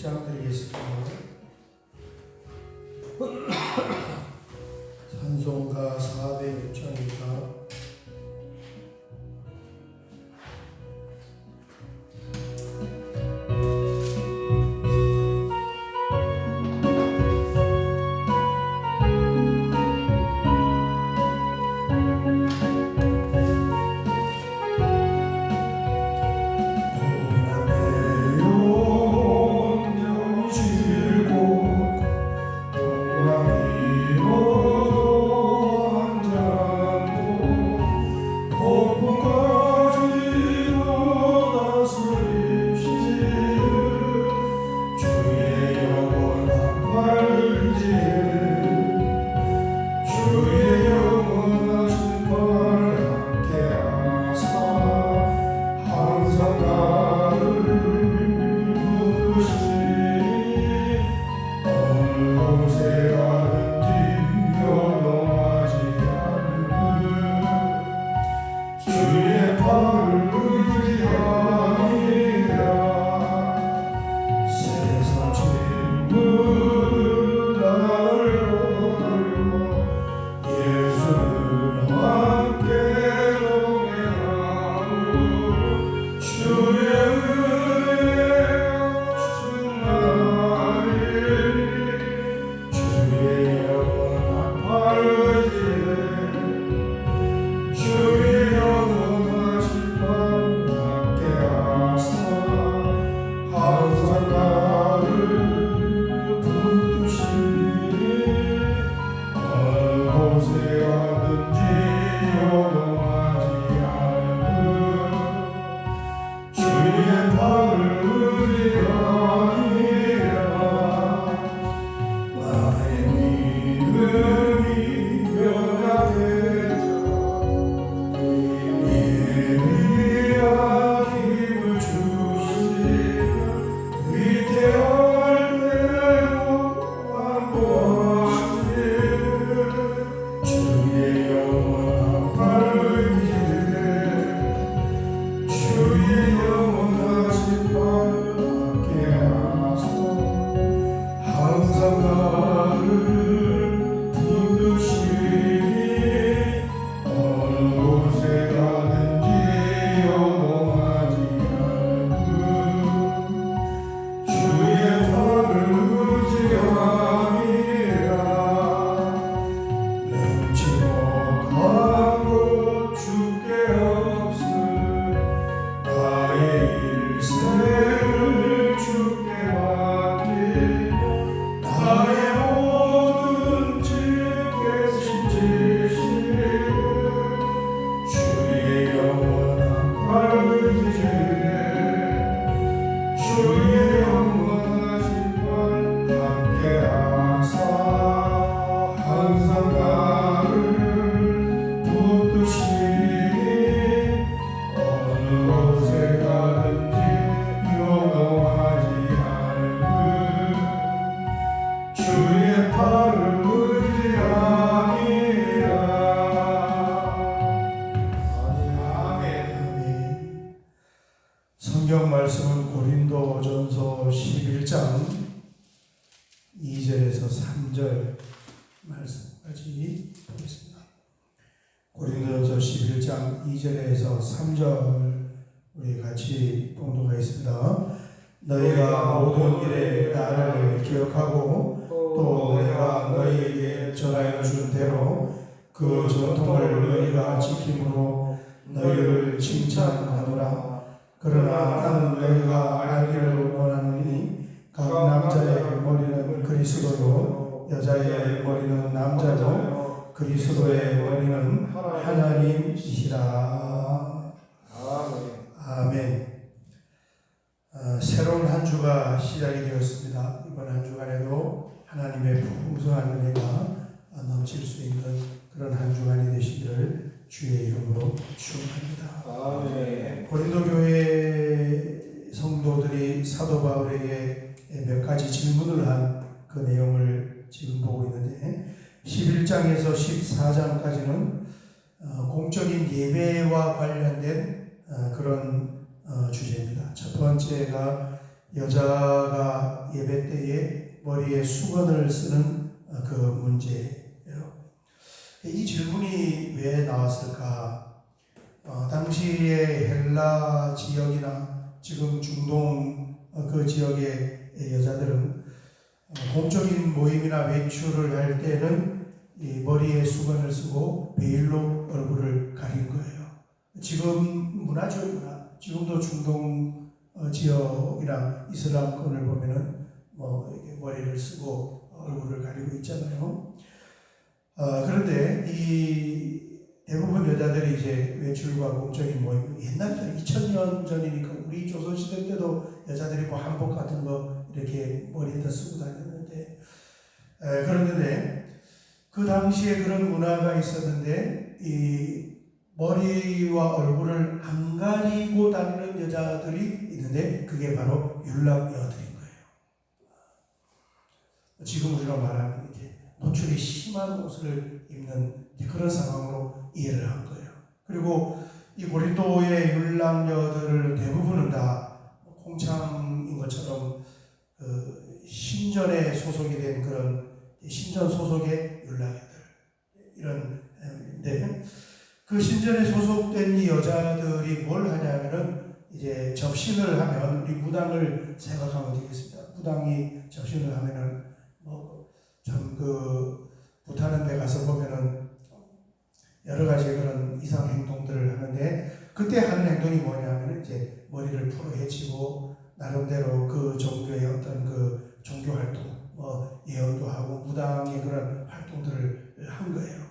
11장 드리겠습니다. 찬송가 406장입니다. 성경 말씀은 고린도전서 11장 2절에서 3절 말씀까지 보겠습니다. 고린도전서 11장 2절에서 3절 우리 같이 봉독하겠습니다. 너희가 모든 일에 나를 기억하고 또 내가 너희에게 전하여 준 대로 그 전통을 너희가 지킴으로 너희를 칭찬하노라. 그러나 나는 너희가 알기를 원하노니 각 남자의 머리는 그리스도요 여자의 머리는 남자요 그리스도의 머리는 하나님이시라. 아멘. 새로운 한 주가 시작이 되었습니다. 이번 한 주간에도 하나님의 풍성한 은혜가 넘칠 수 있는 그런 한 주간이 되시기를 주의 이름으로 축원합니다. 아멘. 고린도 교회 성도들이 사도 바울에게 몇 가지 질문을 한 그 내용을 지금 보고 있는데 11장에서 14장까지는 공적인 예배와 관련된 그런 주제입니다. 첫 번째가 여자가 예배 때에 머리에 수건을 쓰는 그 문제예요. 이 질문이 왜 나왔을까? 당시의 헬라 지역이나 지금 중동 그 지역의 여자들은 공적인 모임이나 외출을 할 때는 이 머리에 수건을 쓰고 베일로 얼굴을 가린 거예요. 지금 문화죠, 문화. 지금도 중동 지역이나 이슬람권을 보면은 뭐 이렇게 머리를 쓰고 얼굴을 가리고 있잖아요. 그런데 이 대부분 여자들이 이제 외출과 공적인 모임, 옛날에 2000년 전이니까 우리 조선시대 때도 여자들이 뭐 한복 같은 거 이렇게 머리에다 쓰고 다녔는데, 그런데 그 당시에 그런 문화가 있었는데, 이 머리와 얼굴을 안 가리고 다니는 여자들이 있는데, 그게 바로 율락여들인 거예요. 지금 우리가 말하는 이제 노출이 심한 옷을 입는 그런 상황으로 이해를 한 거예요. 그리고 이 고린도의 율락여들을 대부분은 다 공창인 것처럼 신전에 소속이 된 그런 신전 소속의 율락여들 이런데, 그 신전에 소속된 이 여자들이 뭘 하냐면은 이제 접신을 하면, 우리 무당을 생각하면 되겠습니다. 무당이 접신을 하면은 좀 부타는 데 가서 보면은 여러 가지 그런 이상 행동들을 하는데, 그때 하는 행동이 뭐냐면 이제 머리를 풀어헤치고 나름대로 그 종교의 어떤 그 종교 활동, 예언도 하고 무당의 그런 활동들을 한 거예요.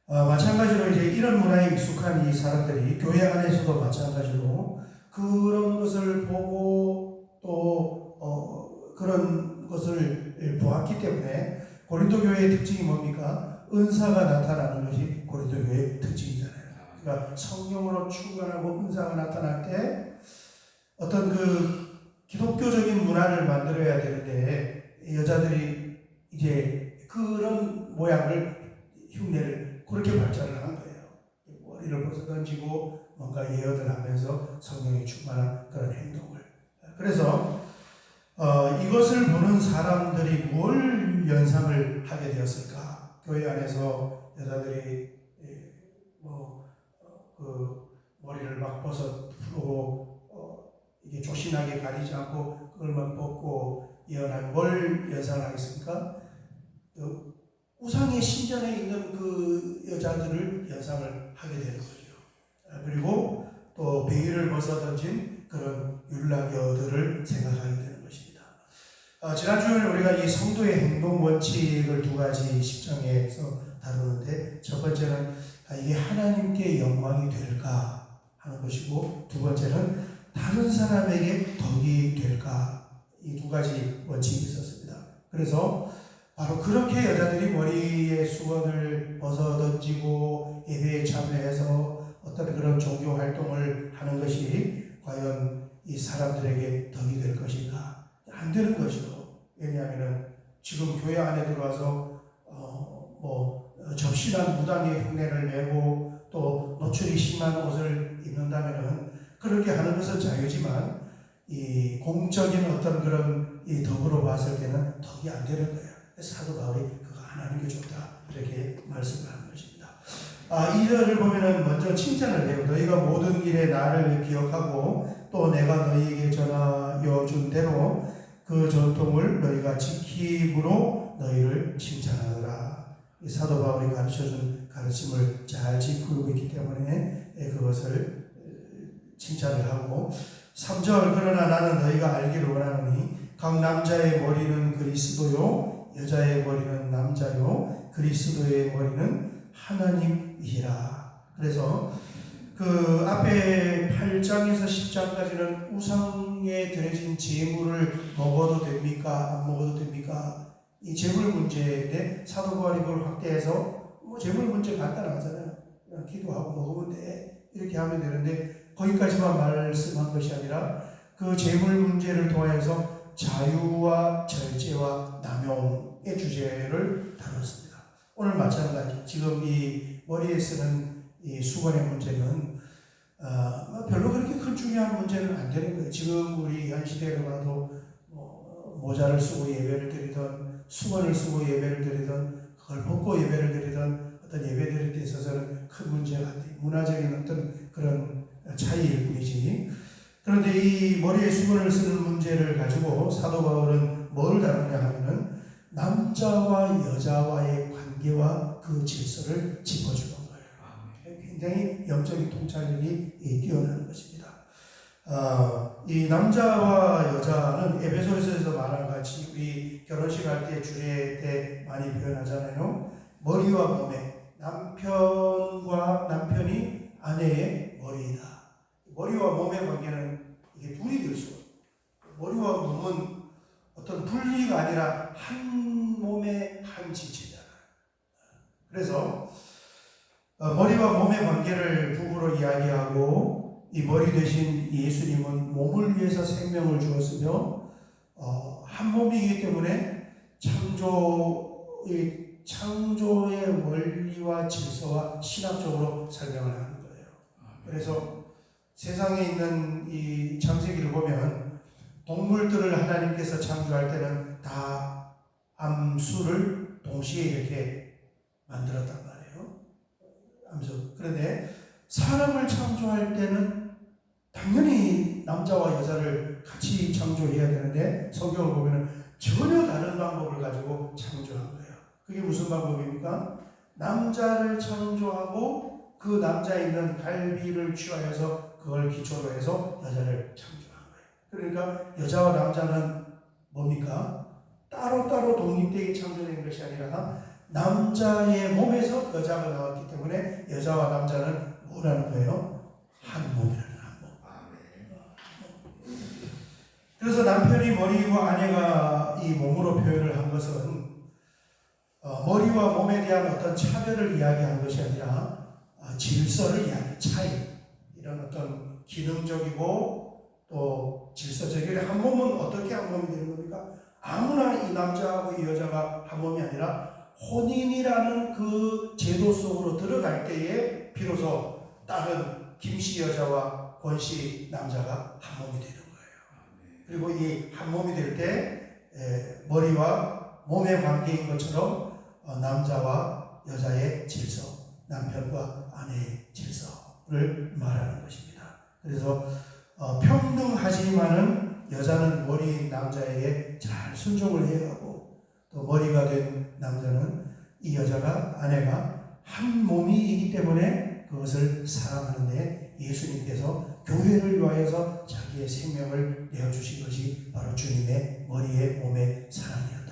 마찬가지로 이제 이런 문화에 익숙한 이 사람들이 교회 안에서도 마찬가지로 그런 것을 보고 또 그런 것을 보았기 때문에, 고린도 교회의 특징이 뭡니까? 은사가 나타나는 것이 고린도 교회의 특징이잖아요. 그러니까 성령으로 충만하고 은사가 나타날 때 어떤 그 기독교적인 문화를 만들어야 되는데, 여자들이 이제 그런 모양을, 흉내를 그렇게 발전을 한 거예요. 머리를 벗어던지고 뭔가 예언을 하면서 성령이 충만한 그런 행동을. 그래서 이것을 보는 사람들이 뭘 연상을 하게 되었을까? 교회 안에서 여자들이 머리를 막 풀고 이게 조신하게 가리지 않고 그걸만 벗고 예언하는, 뭘 연상하겠습니까? 우상의 신전에 있는 그 여자들을 연상을 하게 되는 거죠. 그리고 또 베일을 벗어던진 그런 율락여들을 생각하게 되는 것입니다. 지난주에는 우리가 이 성도의 행동 원칙을 두 가지 10장에서 다루는데, 첫 번째는 이게 하나님께 영광이 될까 하는 것이고, 두 번째는 다른 사람에게 덕이 될까, 이 두 가지 원칙이 있었습니다. 그래서 바로 그렇게 여자들이 머리에 수건을 벗어던지고 예배에 참여해서 어떤 그런 종교 활동을 하는 것이 과연 이 사람들에게 덕이 될 것인가? 안 되는 것이죠. 왜냐하면 지금 교회 안에 들어와서 접신한 무당의 흉내를 내고 또 노출이 심한 옷을 입는다면은, 그렇게 하는 것은 자유지만 이 공적인 어떤 그런 이 덕으로 봤을 때는 덕이 안 되는 거예요. 사도 바울이 그거 안 하는 게 좋다, 이렇게 말씀을 하는 것입니다. 이 절을 보면은 먼저 칭찬을 해요. 너희가 모든 일에 나를 기억하고 또 내가 너희에게 전하여 준 대로 그 전통을 너희가 지킴으로 너희를 칭찬하노라. 이 사도 바울이 가르쳐준 가르침을 잘 지키고 있기 때문에 그것을 칭찬을 하고, 3절 그러나 나는 너희가 알기를 원하노니 각 남자의 머리는 그리스도요 여자의 머리는 남자요 그리스도의 머리는 하나님이라. 그래서 그 앞에 8장에서 10장까지는 우상에 드려진 제물을 먹어도 됩니까? 안 먹어도 됩니까? 이 제물 문제인데, 사도 바울이 그걸 확대해서 제물 문제 간단하잖아요. 그냥 기도하고 먹으면 돼, 이렇게 하면 되는데, 거기까지만 말씀한 것이 아니라 그 제물 문제를 통해서 자유와 절제와 남용의 주제를 다뤘습니다. 오늘 마찬가지, 지금 이 머리에 쓰는 이 수건의 문제는 별로 그렇게 큰 중요한 문제는 안 되는 거예요. 지금 우리 현 시대로 봐도 모자를 쓰고 예배를 드리던 수건을 쓰고 예배를 드리던 그걸 벗고 예배를 드리던 어떤 예배 드릴 때 있어서는 큰 문제가 안 돼요. 문화적인 어떤 그런 차이일 뿐이지. 그런데 이 머리에 수건을 쓰는 문제를 가지고 사도 바울은 뭘 다루냐 하면은 남자와 여자와의 관계와 그 질서를 짚어주는 거예요. 굉장히 영적인 통찰력이 뛰어나는 것입니다. 이 남자와 여자는 에베소서에서 말한 같이 우리 결혼식 할 때 주례 때 많이 표현하잖아요. 머리와 몸에 남편이 아내의 머리이다. 머리와 몸의 관계는 이게 둘이 될 수 없어요. 머리와 몸은 어떤 분리가 아니라 한 몸의 한 지체잖아요. 그래서 머리와 몸의 관계를 부부로 이야기하고 이 머리 대신 예수님은 몸을 위해서 생명을 주었으며 한 몸이기 때문에 창조의 원리와 질서와 신학적으로 설명을 하는 거예요. 그래서 세상에 있는 이 창세기를 보면 동물들을 하나님께서 창조할 때는 다 암수를 동시에 이렇게 만들었단 말이에요. 암수. 그런데 사람을 창조할 때는 당연히 남자와 여자를 같이 창조해야 되는데 성경을 보면 전혀 다른 방법을 가지고 창조한 거예요. 그게 무슨 방법입니까? 남자를 창조하고 그 남자에 있는 갈비를 취하여서 그걸 기초로 해서 여자를 창조한 거예요. 그러니까 여자와 남자는 뭡니까? 따로따로 독립되게 창조된 것이 아니라 남자의 몸에서 여자가 나왔기 때문에 여자와 남자는 뭐라는 거예요? 한 몸이라는 한 몸. 그래서 남편이 머리이고 아내가 이 몸으로 표현을 한 것은 머리와 몸에 대한 어떤 차별을 이야기한 것이 아니라 질서를 이야기하는 차이, 이런 어떤 기능적이고 또 질서적인 한 몸은 어떻게 한 몸이 되는 겁니까? 아무나 이 남자하고 이 여자가 한 몸이 아니라 혼인이라는 그 제도 속으로 들어갈 때에 비로소 다른 김씨 여자와 권씨 남자가 한 몸이 되는 거예요. 그리고 이 한 몸이 될 때 머리와 몸의 관계인 것처럼 남자와 여자의 질서, 남편과 아내의 질서를 말하는 것입니다. 그래서 평등하지만은 여자는 머리인 남자에게 잘 순종을 해야 하고 또 머리가 된 남자는 이 여자가 아내가 한 몸이기 때문에 그것을 사랑하는데 예수님께서 교회를 위하여서 자기의 생명을 내어주신 것이 바로 주님의 머리의 몸의 사랑이었다.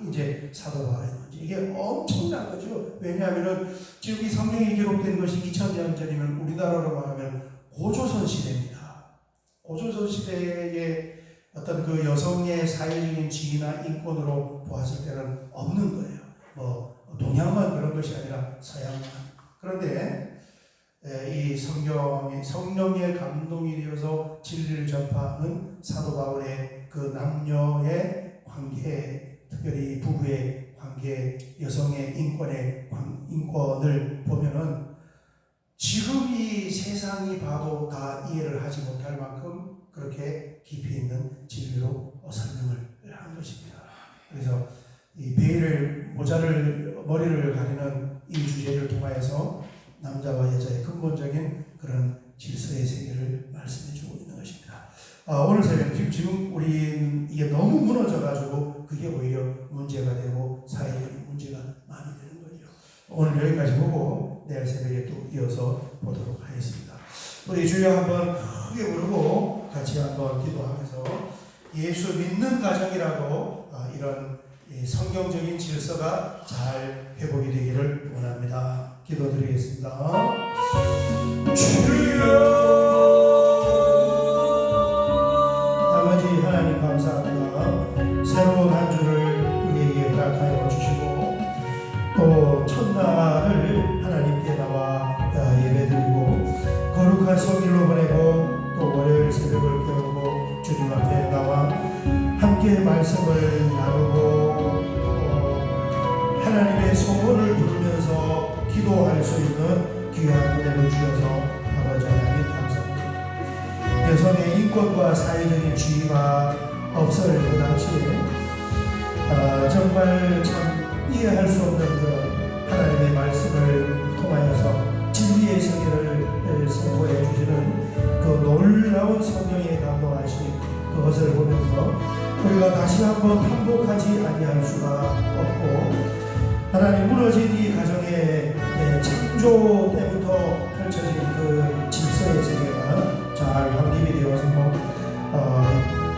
이제 사도 바울의 문제. 이게 엄청난 거죠. 왜냐하면 지금 이 성경에 기록된 것이 2000년 전이면 우리나라로 말하면 고조선 시대입니다. 고조선 시대의 어떤 그 여성의 사회적인 지위나 인권으로 보았을 때는 없는 거예요. 동양만 그런 것이 아니라 서양만. 그런데 이 성령의 감동이 되어서 진리를 전파하는 사도 바울의 그 남녀의 관계, 특별히 부부의 관계, 여성의 인권을 보면은 지금 이 세상이 봐도 다 이해를 하지 못할 만큼 그렇게 깊이 있는 진리로 설명을 한 것입니다. 그래서 이 머리를 가리는 이 주제를 통하여서 남자와 여자의 근본적인 그런 질서의 세계를 말씀해 주고 있는 것입니다. 오늘 새벽에 지금 우리 이게 너무 무너져가지고 그게 오히려 문제가 되고 사회적인 문제가 많이 되는 거죠. 오늘 여기까지 보고 내일 새벽에 또 이어서 보도록 하겠습니다. 우리 주여 한번 크게 부르고 같이 한번 기도하면서 예수 믿는 가정이라도 이런 성경적인 질서가 잘 회복이 되기를 원합니다. 기도드리겠습니다. 주여 아버지 하나님 감사합니다. 새로운 한 주를 우리에게 허락하여 주시고 또 첫날을 하나님께 나와 예배드리고 거룩한 성일로 보내고 또 월요일 새벽을 깨우고 주님 앞에 나와 함께 말씀을 나누고 하나님의 소원을 부르면서 기도할 수 있는 귀한 은혜를 주셔서 아버지 하나님 정권과 사회적인 지위가 없을 그 당시에 정말 참 이해할 수 없는 그런 하나님의 말씀을 통하여서 진리의 세계를 선포해 주시는 그 놀라운 성령의 감동하신 그것을 보면서 우리가 다시 한번 반복하지 아니할 수가 없고, 하나님 무너진 이 가정의 창조 때부터 펼쳐진 그 질서의 세계가 잘 확립이 되어서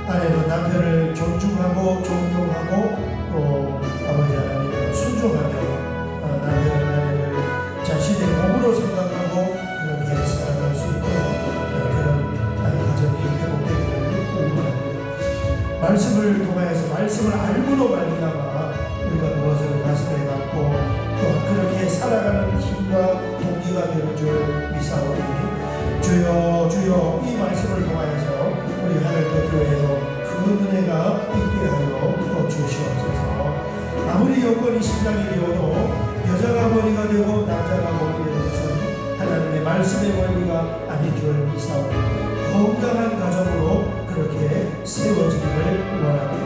아내는 남편을 존중하고 존경하고 또 아버지 하나님을 순종하며 남편은 아내를 자신의 몸으로 생각하고 그렇게 살아갈 수 있도록 그런 가정이 회복되기를 원합니다. 말씀을 통하여서 말씀을 알고도 말미암아 우리가 그것을 가슴에 갖고 또 그렇게 살아가는 힘과 동기가 되는 줄 믿사오니 주여 주여 이 말씀을 통하여서 우리 하늘도 교회도 그 은혜가 있게 하여 주시옵소서. 아무리 여건이 신장이 되어도 여자가 머리가 되고 남자가 머리가 되는 것은 하나님의 말씀의 권리가 아닌 줄 믿사오니 건강한 가정으로 그렇게 세워지기를 원합니다.